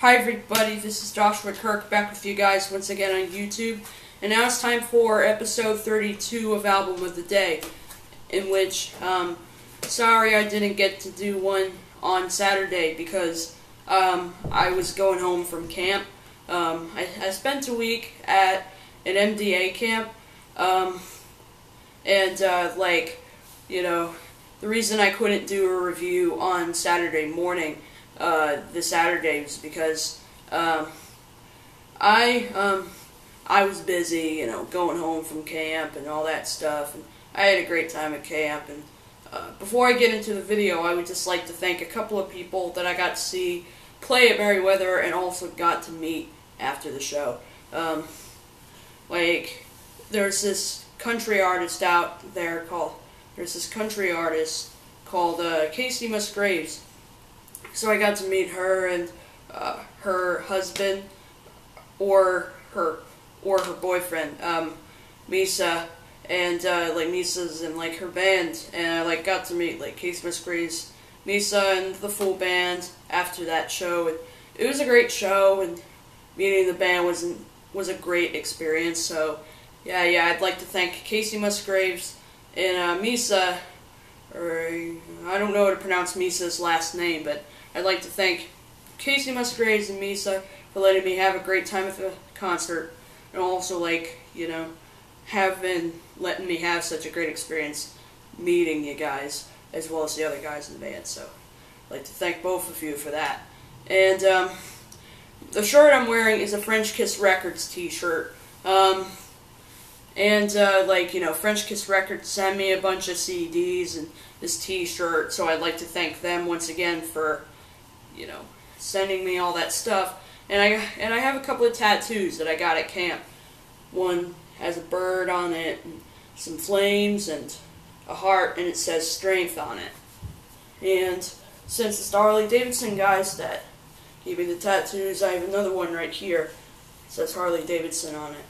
Hi everybody, this is Joshua Kirk back with you guys once again on YouTube, and now it's time for episode 32 of Album of the Day, in which, sorry I didn't get to do one on Saturday because I was going home from camp. I spent a week at an MDA camp, the reason I couldn't do a review on Saturday morning this Saturday was because I was busy, going home from camp and all that stuff, and I had a great time at camp. And before I get into the video, I would just like to thank a couple of people that I got to see play at Merriweather and also got to meet after the show. There's this country artist out there called Casey Musgraves. So I got to meet her and her husband, or her boyfriend, Misa, and Misa's in her band, and I got to meet Casey Musgraves, Misa, and the full band after that show. And it was a great show, and meeting the band was a great experience. So yeah, I'd like to thank Casey Musgraves and Misa, or I don't know how to pronounce Misa's last name, but I'd like to thank Casey Musgraves and Misa for letting me have a great time at the concert, and also letting me have such a great experience meeting you guys, as well as the other guys in the band. So I'd like to thank both of you for that. And the shirt I'm wearing is a French Kiss Records t-shirt. French Kiss Records sent me a bunch of CDs and this t-shirt, so I'd like to thank them once again for, sending me all that stuff. And I have a couple of tattoos that I got at camp. One has a bird on it, and some flames, and a heart, and it says strength on it. And since it's the Harley Davidson guys that gave me the tattoos, I have another one right here. It says Harley Davidson on it.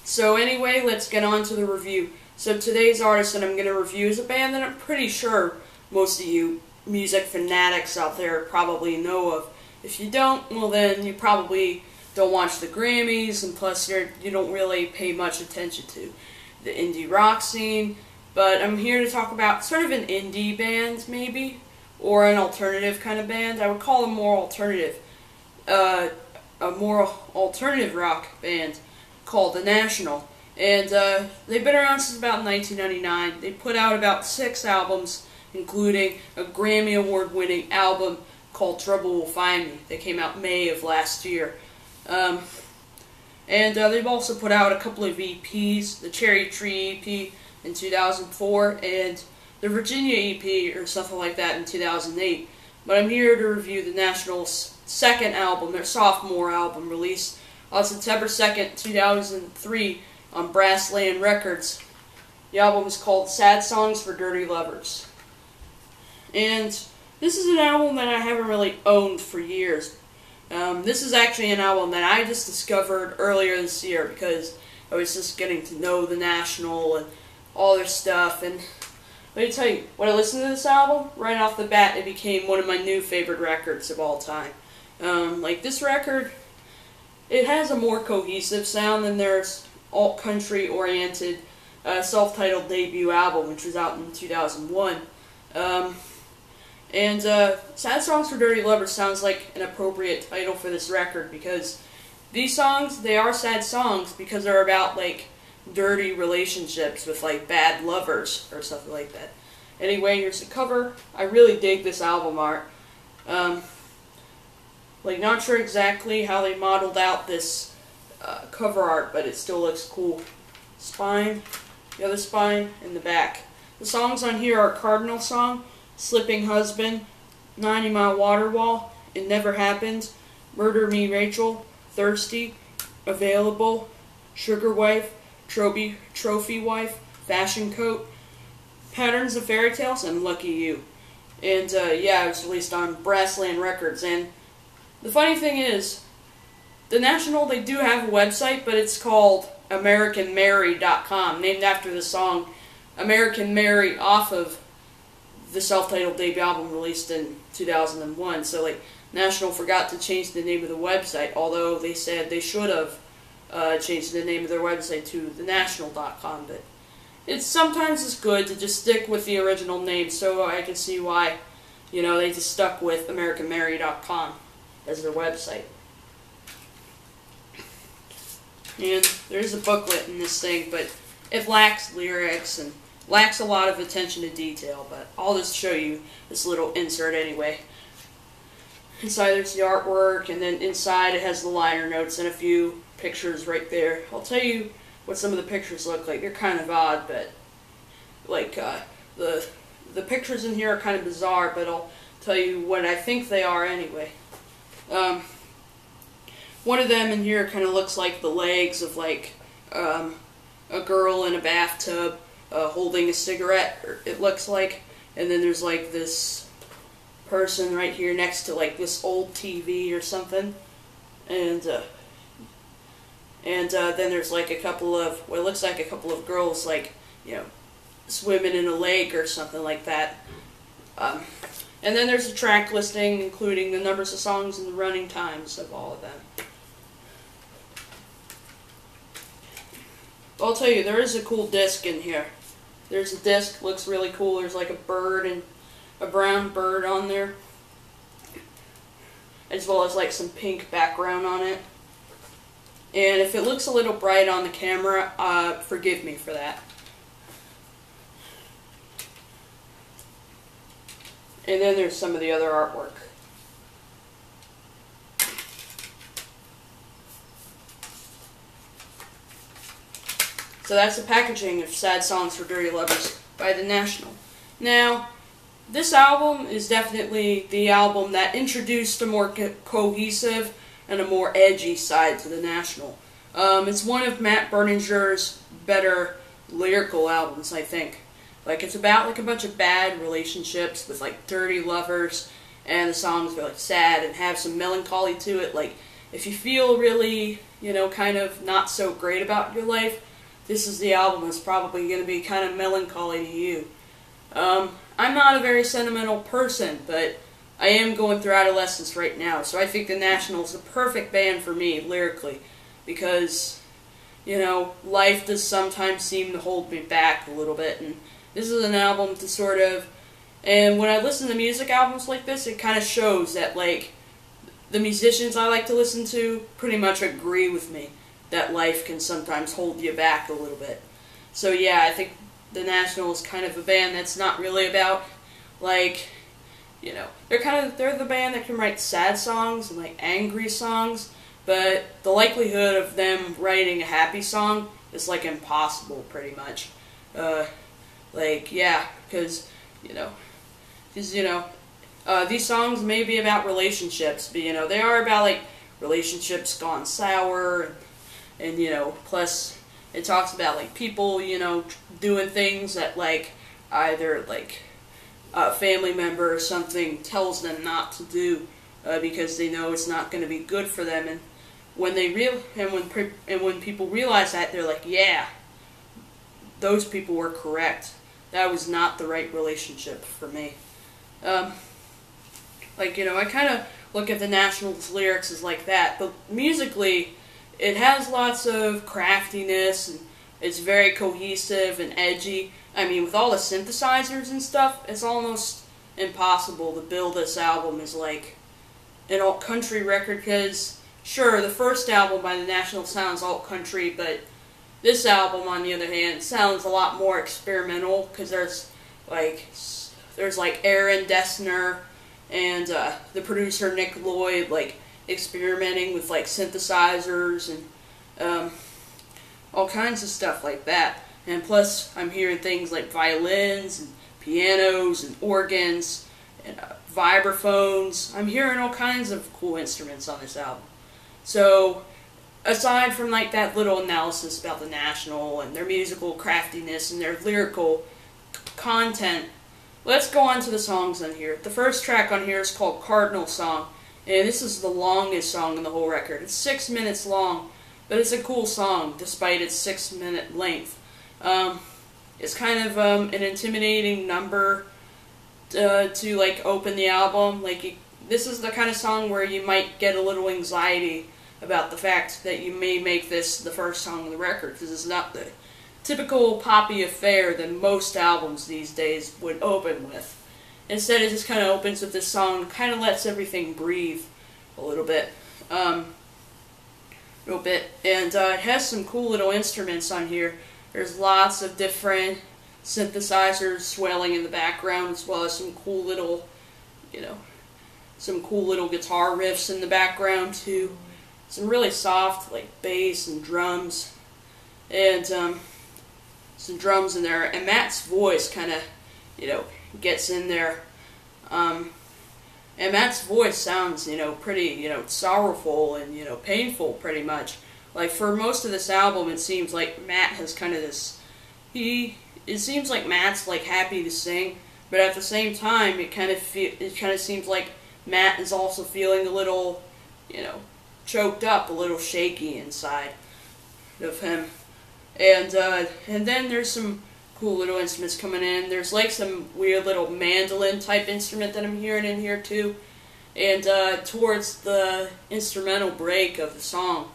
So anyway, let's get on to the review. So today's artist that I'm going to review is a band that I'm pretty sure most of you music fanatics out there probably know of. If you don't, well then you probably don't watch the Grammys, and plus you don't really pay much attention to the indie rock scene. But I'm here to talk about sort of an indie band, maybe, or an alternative kind of band. I would call them more alternative, a more alternative rock band called The National. And they've been around since about 1999. They put out about 6 albums, including a Grammy Award-winning album called Trouble Will Find Me. They came out May of last year. They've also put out a couple of EPs, the Cherry Tree EP in 2004, and the Virginia EP, or something like that, in 2008. But I'm here to review The National's second album, their sophomore album, released on September 2nd, 2003 on Brassland Records. The album is called Sad Songs for Dirty Lovers. And this is an album that I haven't really owned for years. This is actually an album that I just discovered earlier this year because I was just getting to know The National and all their stuff. And let me tell you, when I listened to this album, right off the bat, it became one of my new favorite records of all time. This record, it has a more cohesive sound than their alt-country oriented self-titled debut album, which was out in 2001. Sad Songs for Dirty Lovers sounds like an appropriate title for this record because these songs, they are sad songs because they're about dirty relationships with bad lovers or something like that. Anyway, here's the cover. I really dig this album art. Not sure exactly how they modeled out this cover art, but it still looks cool. Spine, the other spine, and the back. The songs on here are Cardinal Song, Slipping Husband, 90 Mile Water Wall, It Never Happened, Murder Me Rachel, Thirsty, Available, Sugar Wife, Trophy Wife, Fashion Coat, Patterns of Fairytales, and Lucky You. And it was released on Brassland Records. And the funny thing is, The National, they do have a website, but it's called AmericanMary.com, named after the song American Mary off of the self-titled debut album released in 2001. So like National forgot to change the name of the website, although they said they should have changed the name of their website to thenational.com. But sometimes it's good to just stick with the original name, so I can see why, you know, they just stuck with AmericanMary.com as their website. And there's a booklet in this thing, but it lacks lyrics and lacks a lot of attention to detail, but I'll just show you this little insert anyway. Inside there's the artwork, and then inside it has the liner notes and a few pictures right there. I'll tell you what some of the pictures look like. They're kind of odd, but like the pictures in here are kind of bizarre, but I'll tell you what I think they are anyway. One of them in here kind of looks like the legs of like a girl in a bathtub holding a cigarette, it looks like. And then there's like this person right here next to like this old TV or something. And then there's like a couple of, what looks like a couple of girls, like, you know, swimming in a lake or something like that. And then there's a track listing, including the numbers of songs and the running times of all of them. I'll tell you, there is a cool disc in here. There's a disc, looks really cool. There's like a bird and a brown bird on there, as well as like some pink background on it. And if it looks a little bright on the camera, forgive me for that. And then there's some of the other artwork. So that's the packaging of Sad Songs for Dirty Lovers by The National. Now, this album is definitely the album that introduced a more cohesive and a more edgy side to The National. It's one of Matt Berninger's better lyrical albums, I think. Like, it's about like a bunch of bad relationships with like dirty lovers, and the songs are like sad and have some melancholy to it. Like, if you feel really, you know, kind of not so great about your life, this is the album that's probably going to be kind of melancholy to you. I'm not a very sentimental person, but I am going through adolescence right now, so I think The National is the perfect band for me, lyrically, because, you know, life does sometimes seem to hold me back a little bit, and this is an album to sort of, and when I listen to music albums like this, it kind of shows that, like, the musicians I like to listen to pretty much agree with me that life can sometimes hold you back a little bit. So yeah, I think The National is kind of a band that's not really about, like, you know, they're the band that can write sad songs and like angry songs, but the likelihood of them writing a happy song is like impossible, pretty much. Like, yeah, because these songs may be about relationships, but, you know, they are about, like, relationships gone sour, and you know, plus it talks about, like, people, you know, doing things that, like, either, like, a family member or something tells them not to do, because they know it's not going to be good for them, and when when people realize that, they're like, yeah, those people were correct. That was not the right relationship for me. Like, you know, I kind of look at The National's lyrics as like that, but musically, it has lots of craftiness, and it's very cohesive and edgy. I mean, with all the synthesizers and stuff, it's almost impossible to build this album as, like, an alt-country record, because, sure, the first album by The National sounds alt-country, but this album, on the other hand, sounds a lot more experimental, because there's like Aaron Dessner and the producer Nick Lloyd, like, experimenting with, like, synthesizers and all kinds of stuff like that. And plus, I'm hearing things like violins and pianos and organs and vibraphones. I'm hearing all kinds of cool instruments on this album. So, aside from, like, that little analysis about The National and their musical craftiness and their lyrical content, let's go on to the songs on here. The first track on here is called Cardinal Song, and this is the longest song in the whole record. It's 6 minutes long, but it's a cool song despite its 6-minute length. It's kind of an intimidating number to like open the album. Like this is the kind of song where you might get a little anxiety about the fact that you may make this the first song on the record, because it's not the typical poppy affair that most albums these days would open with. Instead, it just kind of opens with this song, kind of lets everything breathe a little bit. And it has some cool little instruments on here. There's lots of different synthesizers swelling in the background, as well as some cool little, some cool little guitar riffs in the background too. Some really soft, like, bass and drums, and some drums in there. And Matt's voice kind of, gets in there. And Matt's voice sounds, pretty, sorrowful and, painful, pretty much. Like, for most of this album, it seems like Matt has kind of this, it seems like Matt's, like, happy to sing, but at the same time, it kind of seems like Matt is also feeling a little, choked up, a little shaky inside of him. And then there's some cool little instruments coming in. There's like some weird little mandolin type instrument that I'm hearing in here too. And towards the instrumental break of the song,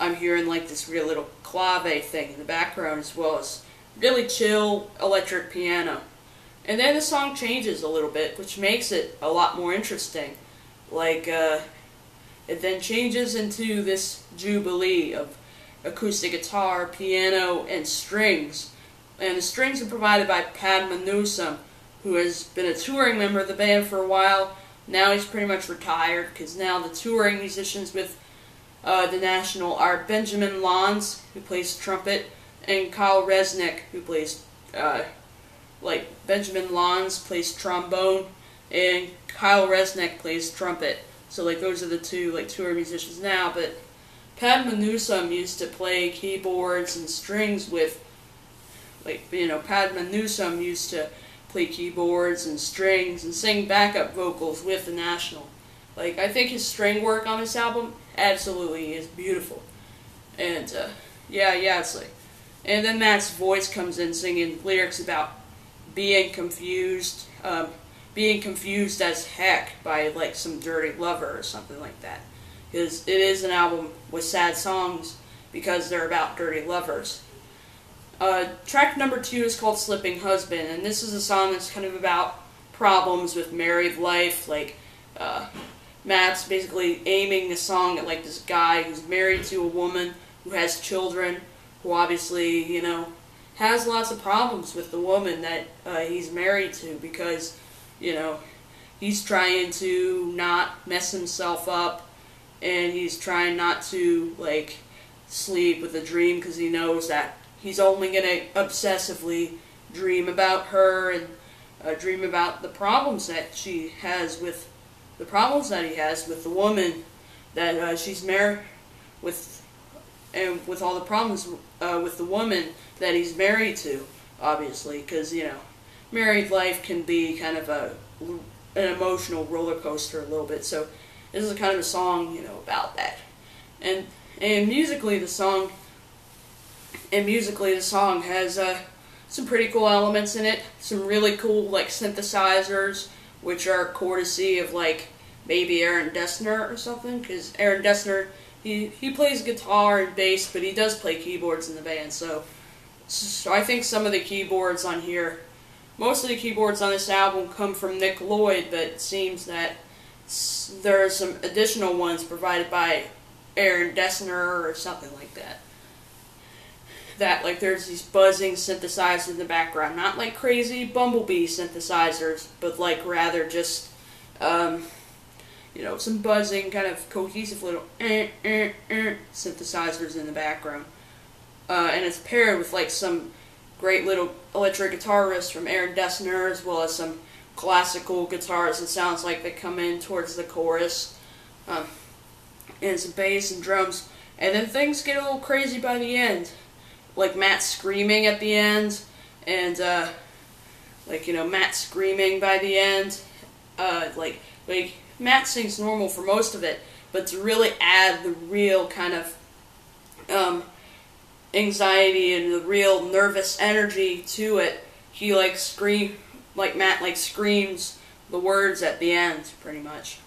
I'm hearing like this real little clave thing in the background, as well as really chill electric piano. And then the song changes a little bit, which makes it a lot more interesting. Like, it then changes into this jubilee of acoustic guitar, piano, and strings. And the strings are provided by Padma Newsome, who has been a touring member of the band for a while. Now he's pretty much retired, because now the touring musicians with the National are Benjamin Lons, who plays trumpet, and Kyle Resnick, who plays, Benjamin Lons plays trombone, and Kyle Resnick plays trumpet. So, those are the two, tour musicians now, but Padma Newsome used to play keyboards and strings with, Padma Newsome used to play keyboards and strings and sing backup vocals with the National. I think his string work on this album absolutely is beautiful. And, it's and then Matt's voice comes in singing lyrics about being confused as heck by, some dirty lover or something like that. Because it is an album with sad songs because they're about dirty lovers. Track number 2 is called Slipping Husband, and this is a song that's kind of about problems with married life. Matt's basically aiming the song at, this guy who's married to a woman who has children, who obviously, has lots of problems with the woman that he's married to, because, he's trying to not mess himself up, and he's trying not to, sleep with a dream, because he knows that he's only going to obsessively dream about her and dream about the problems that she has with the problems that he has with the woman that she's married with, and with all the problems with the woman that he's married to, obviously, because, married life can be kind of an emotional roller coaster a little bit. So this is kind of a song, about that. And musically the song has some pretty cool elements in it. Some really cool synthesizers, which are courtesy of maybe Aaron Dessner or something, because Aaron Dessner, he plays guitar and bass, but he does play keyboards in the band. So I think some of the keyboards on here, most of the keyboards on this album come from Nick Lloyd, but it seems that there are some additional ones provided by Aaron Dessner or something like that. There's these buzzing synthesizers in the background, not crazy bumblebee synthesizers, but rather just, some buzzing, kind of cohesive little synthesizers in the background. And it's paired with some great little electric guitar riffs from Aaron Dessner, as well as some classical guitars. It sounds like they come in towards the chorus, and some bass and drums. And then things get a little crazy by the end. Matt screaming at the end, and, Matt screaming by the end, Matt sings normal for most of it, but to really add the real kind of, anxiety and the real nervous energy to it, he, like Matt like screams the words at the end, pretty much.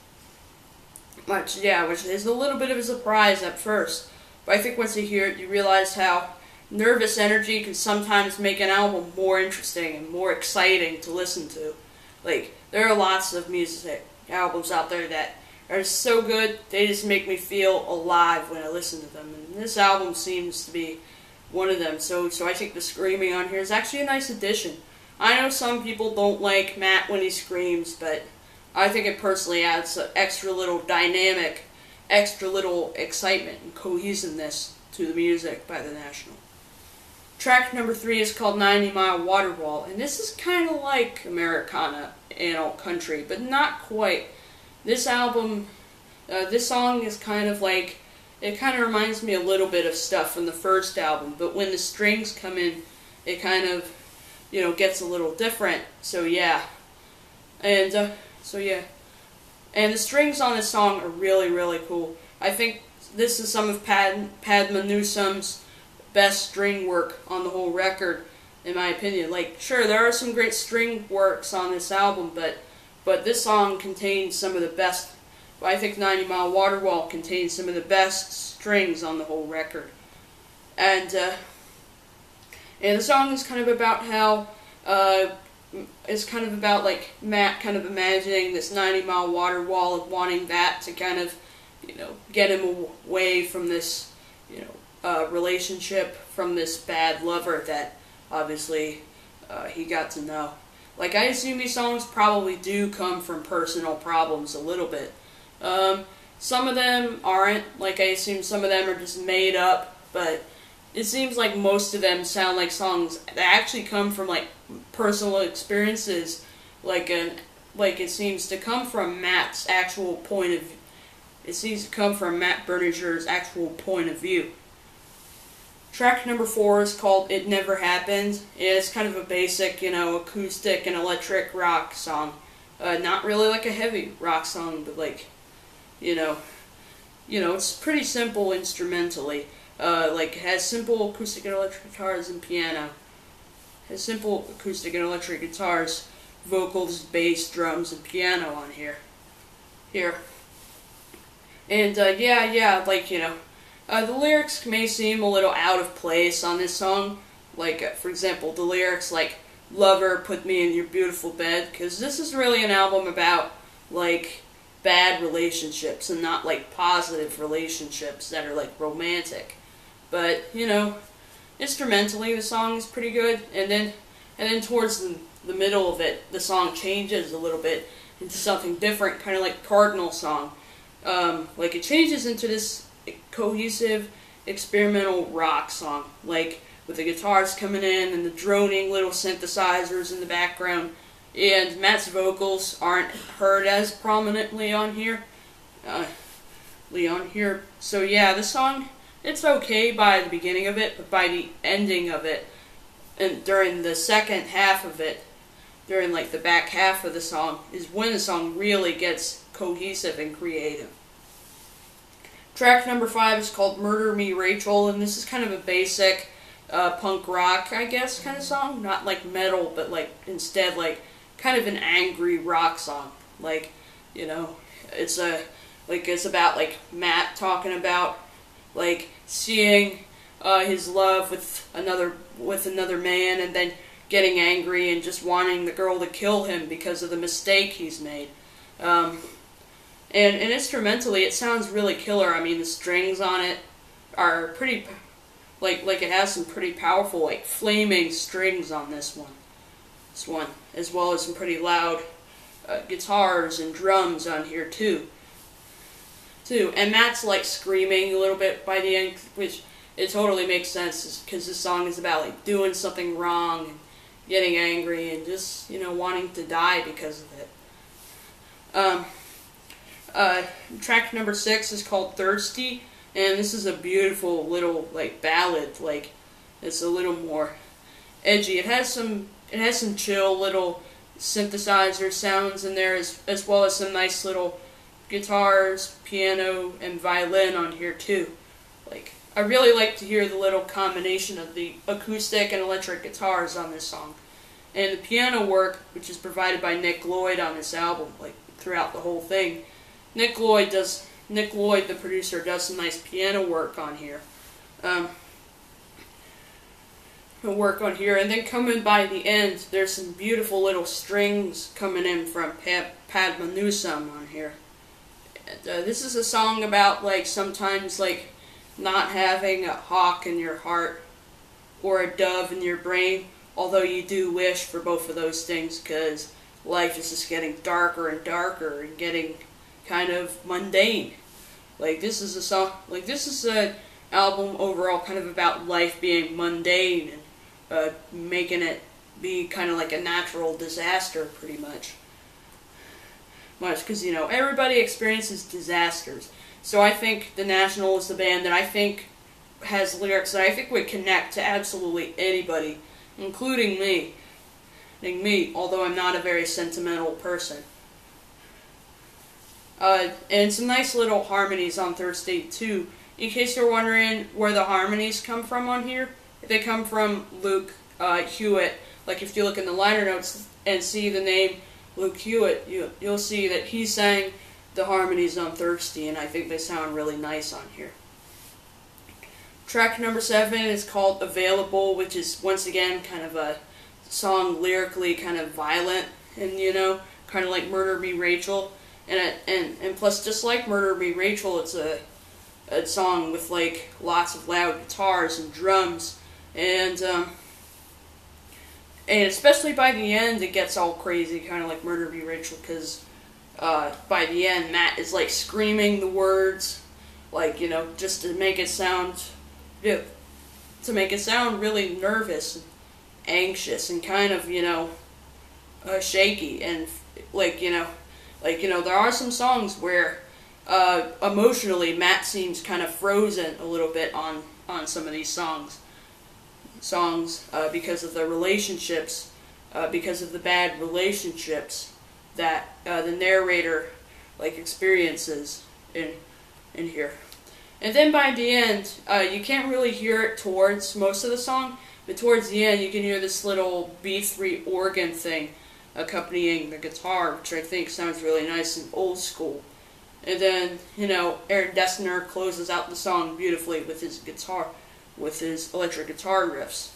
Which is a little bit of a surprise at first. But I think once you hear it, you realize how nervous energy can sometimes make an album more interesting and more exciting to listen to. Like, there are lots of music albums out there that are so good, they just make me feel alive when I listen to them. And this album seems to be one of them. So I think the screaming on here is actually a nice addition. I know some people don't like Matt when he screams, but I think it personally adds an extra little dynamic, extra little excitement and cohesiveness to the music by the National. Track number 3 is called 90 Mile Water Wall, and this is kind of like Americana and alt country, but not quite. This album, this song is kind of like, it kind of reminds me a little bit of stuff from the first album, but when the strings come in, it kind of, gets a little different, so yeah. And the strings on this song are really, really cool. I think this is some of Padma Newsome's best string work on the whole record, in my opinion. Like, sure, there are some great string works on this album, but this song contains some of the best. I think 90 Mile Water Wall contains some of the best strings on the whole record. And the song is kind of about how, it's kind of about like Matt kind of imagining this 90-mile water wall and wanting that to kind of, get him away from this, relationship, from this bad lover that obviously he got to know. Like, I assume these songs probably do come from personal problems a little bit. Some of them aren't. Like, I assume some of them are just made up, but it seems like most of them sound like songs that actually come from, like, personal experiences. Like, it seems to come from Matt's actual point of view. It seems to come from Matt Berninger's actual point of view. Track number 4 is called It Never Happened. It's kind of a basic, acoustic and electric rock song. Not really like a heavy rock song, but like, it's pretty simple instrumentally. Like, it has simple acoustic and electric guitars and piano. It has simple acoustic and electric guitars, vocals, bass, drums, and piano on here. And, the lyrics may seem a little out of place on this song. Like, for example, the lyrics like, "Lover, put me in your beautiful bed," because this is really an album about, like, bad relationships and not, like, positive relationships that are, like, romantic. But, instrumentally the song is pretty good, and then towards the middle of it, the song changes a little bit into something different, kind of like Cardinal Song. Like, it changes into this cohesive, experimental rock song, like, with the guitars coming in and the droning little synthesizers in the background, and Matt's vocals aren't heard as prominently on here. So yeah, the song, it's okay by the beginning of it, but by the ending of it, and during the second half of it, during like the back half of the song, is when the song really gets cohesive and creative. Track number 5 is called Murder Me Rachel, and this is kind of a basic punk rock, I guess, kind of song. Not like metal, but like instead like kind of an angry rock song. Like, it's about like Matt talking about like seeing his love with another man, and then getting angry and just wanting the girl to kill him because of the mistake he's made. And instrumentally, it sounds really killer. I mean, the strings on it are pretty, like it has some pretty powerful, like, flaming strings on this one, as well as some pretty loud guitars and drums on here too. And Matt's like screaming a little bit by the end, which it totally makes sense, because this song is about like doing something wrong and getting angry and just wanting to die because of it. Track number 6 is called Thirsty, and this is a beautiful little like ballad. Like, it's a little more edgy. It has some chill little synthesizer sounds in there, as well as some nice little guitars, piano, and violin on here too. Like, I really like to hear the little combination of the acoustic and electric guitars on this song. And the piano work, which is provided by Lloyd on this album, like throughout the whole thing. Lloyd, the producer, does some nice piano work on here. And then coming by the end, there's some beautiful little strings coming in from Padma Newsome on here. And, this is a song about, like, sometimes, like, not having a hawk in your heart or a dove in your brain, although you do wish for both of those things, because life is just getting darker and darker and getting kind of mundane. Like, this is a song, like, this is an album overall kind of about life being mundane and making it be kind of like a natural disaster, pretty much. Because, you know, everybody experiences disasters. So I think The National is the band that I think has lyrics that I think would connect to absolutely anybody, including me, although I'm not a very sentimental person. And some nice little harmonies on Third State too. In case you're wondering where the harmonies come from on here, they come from Luke Hughett. Like, if you look in the liner notes and see the name Luke Hughett, you'll see that he sang the harmonies on Thirsty, and I think they sound really nice on here. Track number 7 is called Available, which is, once again, kind of a song lyrically kind of violent, and, you know, kind of like Murder Me Rachel. And plus, just like Murder Me Rachel, it's a song with, like, lots of loud guitars and drums, and especially by the end, it gets all crazy, kind of like Murder Me Rachel, because by the end, Matt is, like, screaming the words, like, you know, just to make it sound really nervous and anxious and kind of, you know, shaky, and, there are some songs where emotionally Matt seems kind of frozen a little bit on some of these songs because of the relationships, because of the bad relationships that the narrator, like, experiences in here. And then by the end, you can't really hear it towards most of the song, but towards the end you can hear this little B3 organ thing accompanying the guitar, which I think sounds really nice and old school. And then, you know, Dessner closes out the song beautifully with his guitar, with his electric guitar riffs.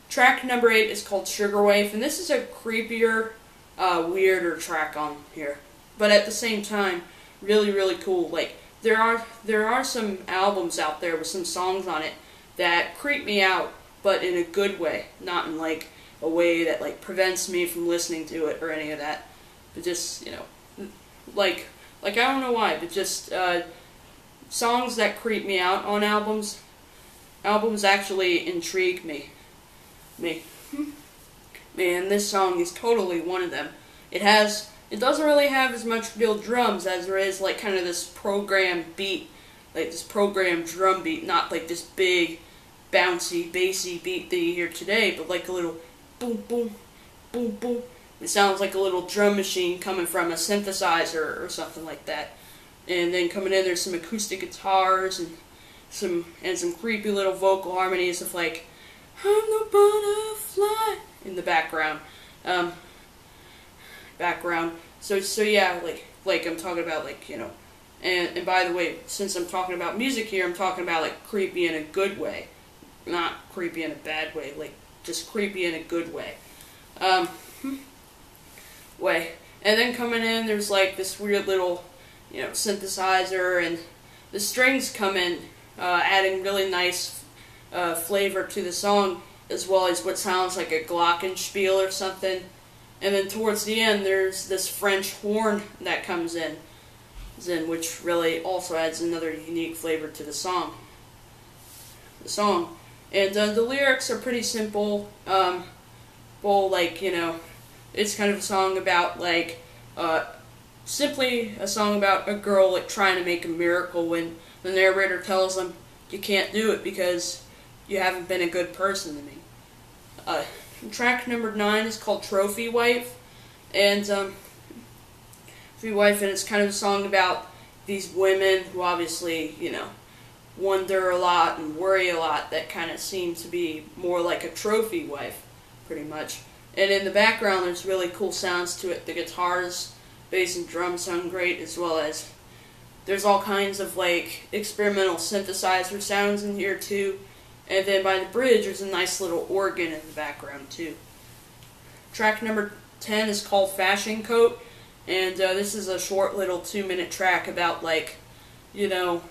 Track number 8 is called Sugar Wave, and this is a creepier, weirder track on here, but at the same time, really, really cool. Like, there are some albums out there with some songs on it that creep me out, but in a good way, not in, like, a way that, like, prevents me from listening to it or any of that, but just, you know, like I don't know why, but just songs that creep me out on albums actually intrigue me. Man, this song is totally one of them. It doesn't really have as much real drums as there is, like, kind of this program beat, like this program drum beat, not like this big, bouncy, bassy beat that you hear today, but like a little boom, boom, boom, boom. It sounds like a little drum machine coming from a synthesizer or something like that. And then coming in, there's some acoustic guitars and some creepy little vocal harmonies of, like, I'm the butterfly in the background. So yeah, like I'm talking about, like, you know, and by the way, since I'm talking about music here, I'm talking about, like, creepy in a good way, not creepy in a bad way, like, just creepy in a good way. And then coming in, there's, like, this weird little, you know, synthesizer, and the strings come in, adding really nice flavor to the song, as well as what sounds like a glockenspiel or something. And then towards the end, there's this French horn that comes in, which really also adds another unique flavor to the song. And the lyrics are pretty simple. Like, you know, it's kind of a song about, like, simply a song about a girl, like, trying to make a miracle when the narrator tells them, you can't do it because you haven't been a good person to me. Track number 9 is called Trophy Wife, and it's kind of a song about these women who obviously, you know, wonder a lot and worry a lot, that kind of seem to be more like a trophy wife, pretty much. And in the background, there's really cool sounds to it. The guitars, bass, and drums sound great, as well as there's all kinds of like experimental synthesizer sounds in here too. And then by the bridge, there's a nice little organ in the background too. Track number 10 is called Fashion Coat, and this is a short little 2-minute track about, like, you know,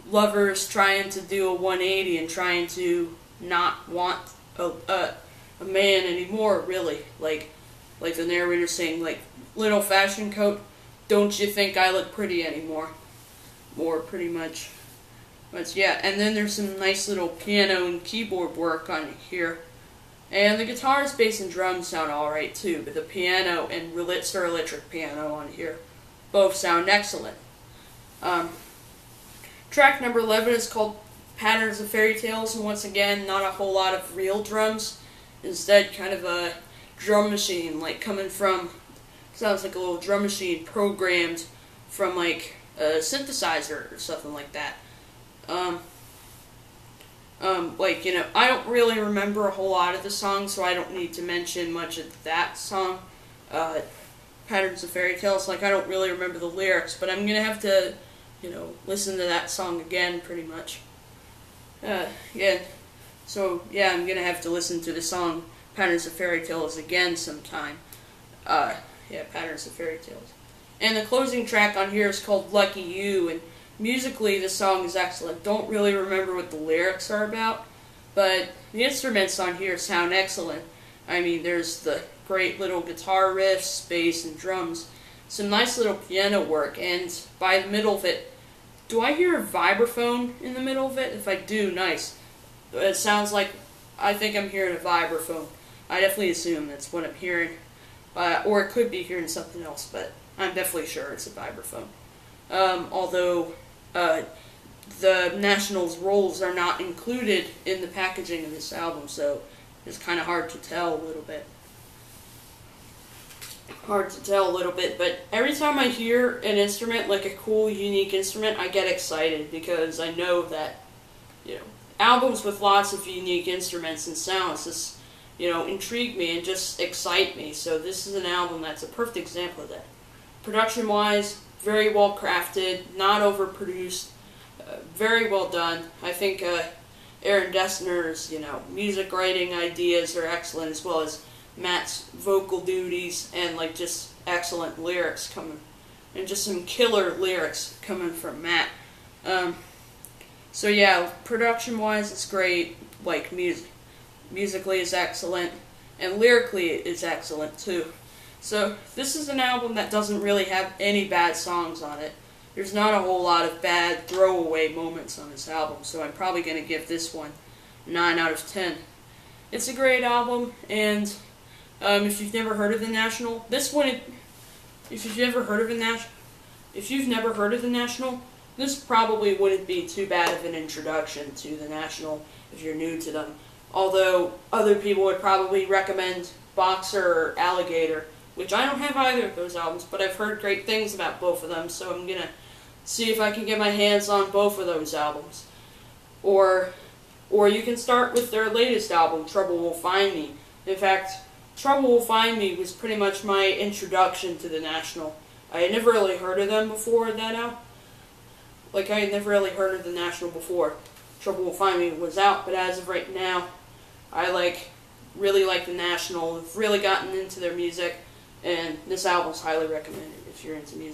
lovers trying to do a 180 and trying to not want a man anymore, really. Like the narrator saying, like, little fashion coat, don't you think I look pretty anymore? More, pretty much. But yeah, and then there's some nice little piano and keyboard work on here. And the guitars, bass, and drums sound alright too, but the piano and Wurlitzer electric piano on here both sound excellent. Track number 11 is called Patterns of Fairytales, and once again, not a whole lot of real drums. Instead, kind of a drum machine, like coming from, sounds like a little drum machine programmed from like a synthesizer or something like that. Like, you know, I don't really remember a whole lot of the song, so I don't need to mention much of that song, Patterns of Fairytales. Like, I don't really remember the lyrics, but I'm gonna have to, you know, listen to that song again, pretty much. Yeah, so, yeah, I'm gonna have to listen to the song Patterns of Fairytales again sometime. Yeah, Patterns of Fairytales. And the closing track on here is called Lucky You, and musically, the song is excellent. Don't really remember what the lyrics are about, but the instruments on here sound excellent. I mean, there's the great little guitar riffs, bass, and drums. Some nice little piano work, and by the middle of it, do I hear a vibraphone in the middle of it? If I do, nice. It sounds like, I think I'm hearing a vibraphone. I definitely assume that's what I'm hearing. Or it could be hearing something else, but I'm definitely sure it's a vibraphone. Although the National's rolls are not included in the packaging of this album, so it's kind of hard to tell a little bit. But every time I hear an instrument, like a cool, unique instrument, I get excited, because I know that, you know, albums with lots of unique instruments and sounds just, you know, intrigue me and just excite me. So this is an album that's a perfect example of that. Production-wise, very well crafted, not overproduced, very well done. I think Aaron Dessner's, you know, music writing ideas are excellent, as well as Matt's vocal duties and like just excellent lyrics coming, and just some killer lyrics coming from Matt. So yeah, production-wise, it's great. Like musically is excellent, and lyrically is excellent too. So this is an album that doesn't really have any bad songs on it. There's not a whole lot of bad throwaway moments on this album, so I'm probably going to give this one 9 out of 10. It's a great album, and if you've never heard of the National, if you've never heard of the National, this probably wouldn't be too bad of an introduction to the National if you're new to them. Although other people would probably recommend Boxer or Alligator, which I don't have either of those albums, but I've heard great things about both of them, so I'm gonna see if I can get my hands on both of those albums. Or you can start with their latest album, Trouble Will Find Me. In fact, Trouble Will Find Me was pretty much my introduction to the National. I had never really heard of them before that out. Like, I had never really heard of the National before Trouble Will Find Me was out, but as of right now, I really like the National. I've really gotten into their music, and this album's highly recommended if you're into music.